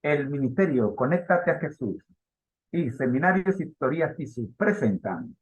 El Ministerio Conéctate a Jesús y Seminarios Historias Jesús presentan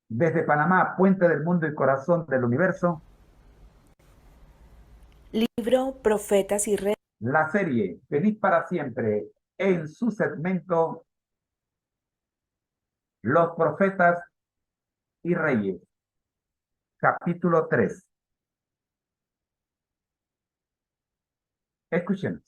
desde Panamá, Puente del Mundo y Corazón del Universo, Libro Profetas y Reyes. la serie Feliz para Siempre en su segmento Los Profetas y Reyes, capítulo 3. Escuchemos.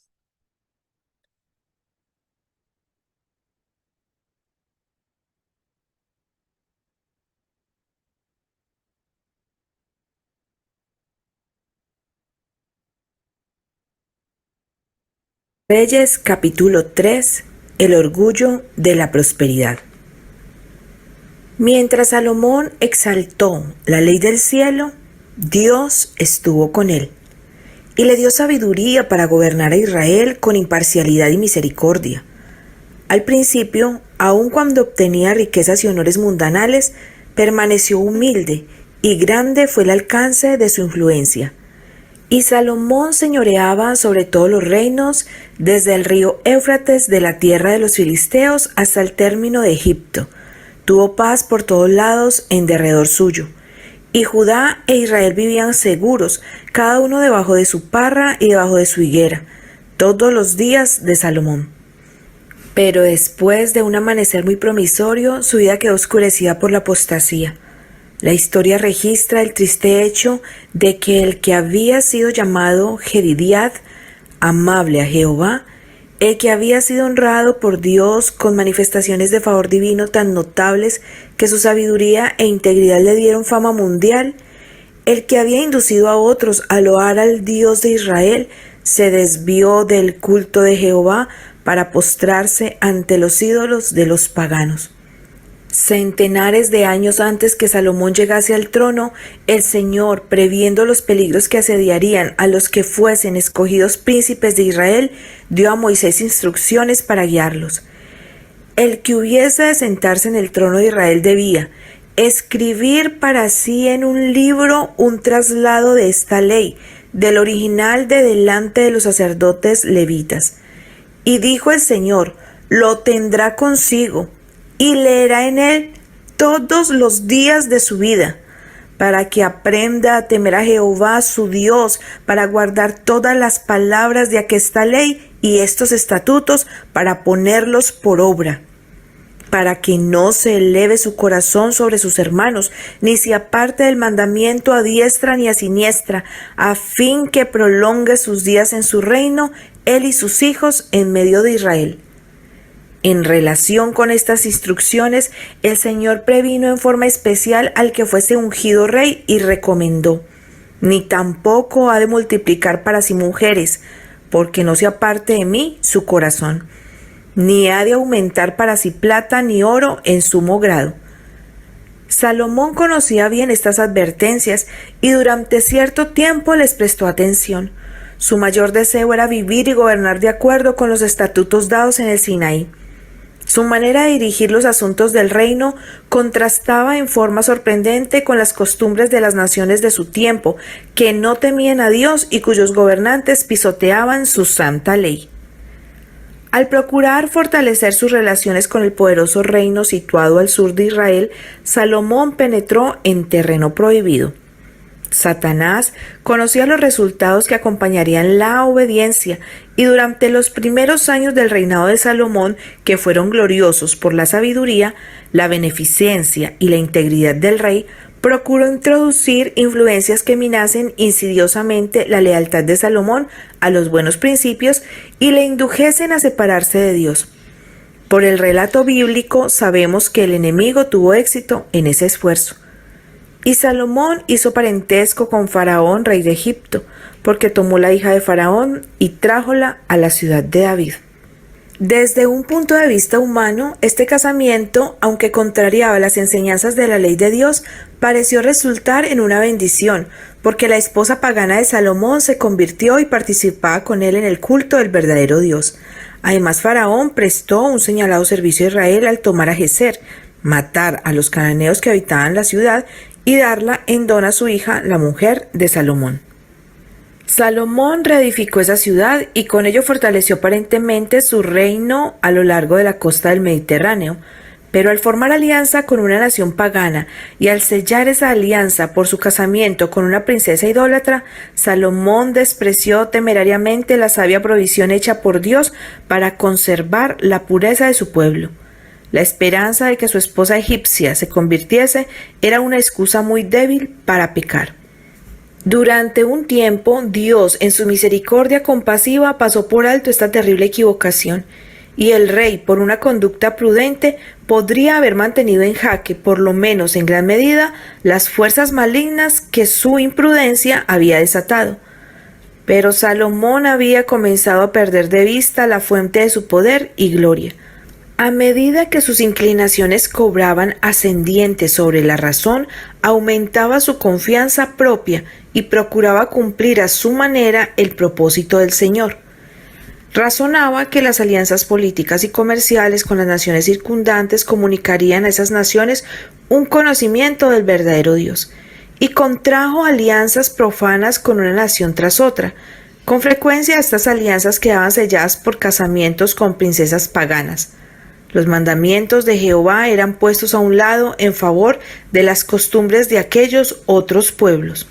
Reyes capítulo 3. El orgullo de la prosperidad. Mientras Salomón exaltó la ley del cielo, Dios estuvo con él y le dio sabiduría para gobernar a Israel con imparcialidad y misericordia. Al principio, aun cuando obtenía riquezas y honores mundanales, permaneció humilde y grande fue el alcance de su influencia. Y Salomón señoreaba sobre todos los reinos, desde el río Éufrates de la tierra de los filisteos hasta el término de Egipto. Tuvo paz por todos lados en derredor suyo. Y Judá e Israel vivían seguros, cada uno debajo de su parra y debajo de su higuera, todos los días de Salomón. Pero después de un amanecer muy promisorio, su vida quedó oscurecida por la apostasía. La historia registra el triste hecho de que el que había sido llamado Jedidiad, amable a Jehová, el que había sido honrado por Dios con manifestaciones de favor divino tan notables que su sabiduría e integridad le dieron fama mundial, el que había inducido a otros a loar al Dios de Israel, se desvió del culto de Jehová para postrarse ante los ídolos de los paganos. Centenares de años antes que Salomón llegase al trono, el Señor, previendo los peligros que asediarían a los que fuesen escogidos príncipes de Israel, dio a Moisés instrucciones para guiarlos. El que hubiese de sentarse en el trono de Israel debía escribir para sí en un libro un traslado de esta ley, del original de delante de los sacerdotes levitas. Y dijo el Señor, lo tendrá consigo, y leerá en él todos los días de su vida, para que aprenda a temer a Jehová su Dios, para guardar todas las palabras de aquesta ley y estos estatutos, para ponerlos por obra, para que no se eleve su corazón sobre sus hermanos, ni se aparte del mandamiento a diestra ni a siniestra, a fin que prolongue sus días en su reino, él y sus hijos en medio de Israel. En relación con estas instrucciones, el Señor previno en forma especial al que fuese ungido rey y recomendó: ni tampoco ha de multiplicar para sí mujeres, porque no se aparte de mí su corazón, ni ha de aumentar para sí plata ni oro en sumo grado. Salomón conocía bien estas advertencias y durante cierto tiempo les prestó atención. Su mayor deseo era vivir y gobernar de acuerdo con los estatutos dados en el Sinaí. Su manera de dirigir los asuntos del reino contrastaba en forma sorprendente con las costumbres de las naciones de su tiempo, que no temían a Dios y cuyos gobernantes pisoteaban su santa ley. Al procurar fortalecer sus relaciones con el poderoso reino situado al sur de Israel, Salomón penetró en terreno prohibido. Satanás conocía los resultados que acompañarían la obediencia y durante los primeros años del reinado de Salomón, que fueron gloriosos por la sabiduría, la beneficencia y la integridad del rey, procuró introducir influencias que minasen insidiosamente la lealtad de Salomón a los buenos principios y le indujesen a separarse de Dios. Por el relato bíblico sabemos que el enemigo tuvo éxito en ese esfuerzo. Y Salomón hizo parentesco con Faraón, rey de Egipto, porque tomó la hija de Faraón y trájola a la ciudad de David. Desde un punto de vista humano, este casamiento, aunque contrariaba las enseñanzas de la ley de Dios, pareció resultar en una bendición, porque la esposa pagana de Salomón se convirtió y participaba con él en el culto del verdadero Dios. Además, Faraón prestó un señalado servicio a Israel al tomar a Geser, matar a los cananeos que habitaban la ciudad y darla en don a su hija, la mujer de Salomón. Salomón reedificó esa ciudad y con ello fortaleció aparentemente su reino a lo largo de la costa del Mediterráneo. Pero al formar alianza con una nación pagana y al sellar esa alianza por su casamiento con una princesa idólatra, Salomón despreció temerariamente la sabia provisión hecha por Dios para conservar la pureza de su pueblo. La esperanza de que su esposa egipcia se convirtiese era una excusa muy débil para pecar. Durante un tiempo, Dios, en su misericordia compasiva, pasó por alto esta terrible equivocación, y el rey, por una conducta prudente, podría haber mantenido en jaque, por lo menos en gran medida, las fuerzas malignas que su imprudencia había desatado. Pero Salomón había comenzado a perder de vista la fuente de su poder y gloria. A medida que sus inclinaciones cobraban ascendiente sobre la razón, aumentaba su confianza propia y procuraba cumplir a su manera el propósito del Señor. Razonaba que las alianzas políticas y comerciales con las naciones circundantes comunicarían a esas naciones un conocimiento del verdadero Dios, y contrajo alianzas profanas con una nación tras otra. Con frecuencia estas alianzas quedaban selladas por casamientos con princesas paganas. Los mandamientos de Jehová eran puestos a un lado en favor de las costumbres de aquellos otros pueblos.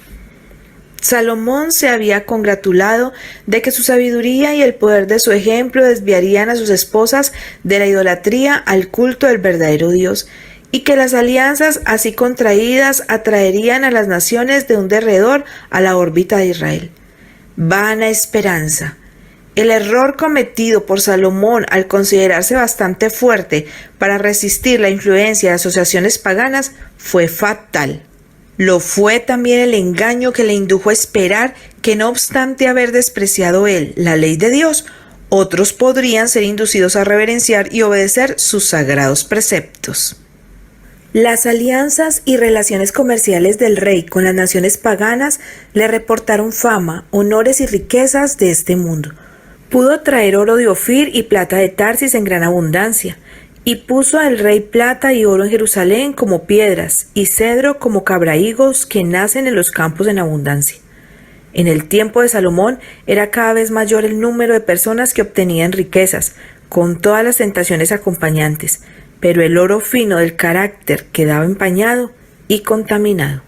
Salomón se había congratulado de que su sabiduría y el poder de su ejemplo desviarían a sus esposas de la idolatría al culto del verdadero Dios, y que las alianzas así contraídas atraerían a las naciones de un derredor a la órbita de Israel. Vana esperanza. El error cometido por Salomón al considerarse bastante fuerte para resistir la influencia de asociaciones paganas fue fatal. Lo fue también el engaño que le indujo a esperar que, no obstante haber despreciado él la ley de Dios, otros podrían ser inducidos a reverenciar y obedecer sus sagrados preceptos. Las alianzas y relaciones comerciales del rey con las naciones paganas le reportaron fama, honores y riquezas de este mundo. Pudo traer oro de Ofir y plata de Tarsis en gran abundancia, y puso al rey plata y oro en Jerusalén como piedras, y cedro como cabrahigos que nacen en los campos en abundancia. En el tiempo de Salomón era cada vez mayor el número de personas que obtenían riquezas, con todas las tentaciones acompañantes, pero el oro fino del carácter quedaba empañado y contaminado.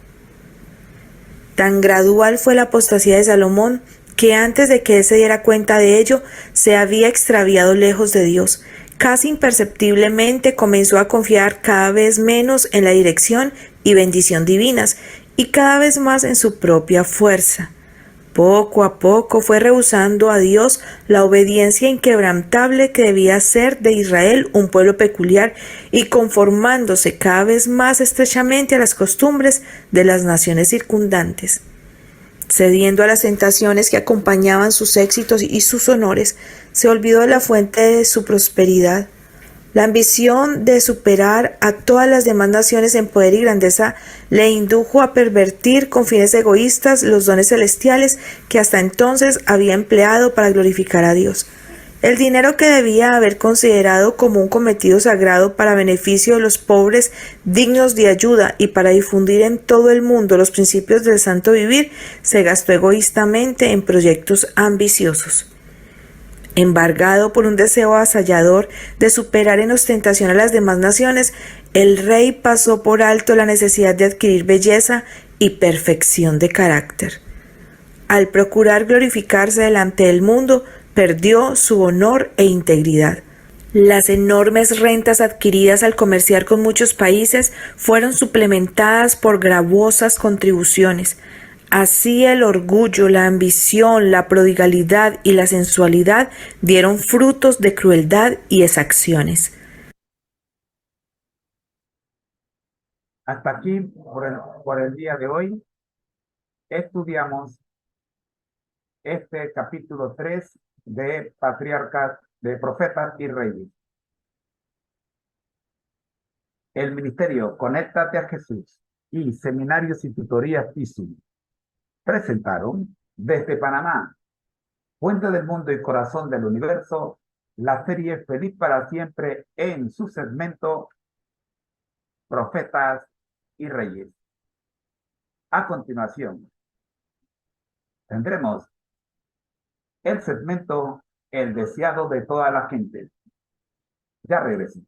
Tan gradual fue la apostasía de Salomón que antes de que él se diera cuenta de ello, se había extraviado lejos de Dios. Casi imperceptiblemente comenzó a confiar cada vez menos en la dirección y bendición divinas y cada vez más en su propia fuerza. Poco a poco fue rehusando a Dios la obediencia inquebrantable que debía ser de Israel un pueblo peculiar y conformándose cada vez más estrechamente a las costumbres de las naciones circundantes. Cediendo a las tentaciones que acompañaban sus éxitos y sus honores, se olvidó de la fuente de su prosperidad. La ambición de superar a todas las demás naciones en poder y grandeza le indujo a pervertir con fines egoístas los dones celestiales que hasta entonces había empleado para glorificar a Dios. El dinero que debía haber considerado como un cometido sagrado para beneficio de los pobres dignos de ayuda y para difundir en todo el mundo los principios del santo vivir, se gastó egoístamente en proyectos ambiciosos. Embargado por un deseo avasallador de superar en ostentación a las demás naciones, el rey pasó por alto la necesidad de adquirir belleza y perfección de carácter. Al procurar glorificarse delante del mundo, perdió su honor e integridad. Las enormes rentas adquiridas al comerciar con muchos países fueron suplementadas por gravosas contribuciones. Así el orgullo, la ambición, la prodigalidad y la sensualidad dieron frutos de crueldad y exacciones. Hasta aquí por el día de hoy estudiamos este capítulo 3 de Patriarcas, de Profetas y Reyes. El ministerio Conéctate a Jesús y Seminarios y Tutorías TISU presentaron desde Panamá, Fuente del Mundo y Corazón del Universo, la serie Feliz para Siempre en su segmento Profetas y Reyes. A continuación, tendremos el segmento El deseado de toda la gente. Ya regreso.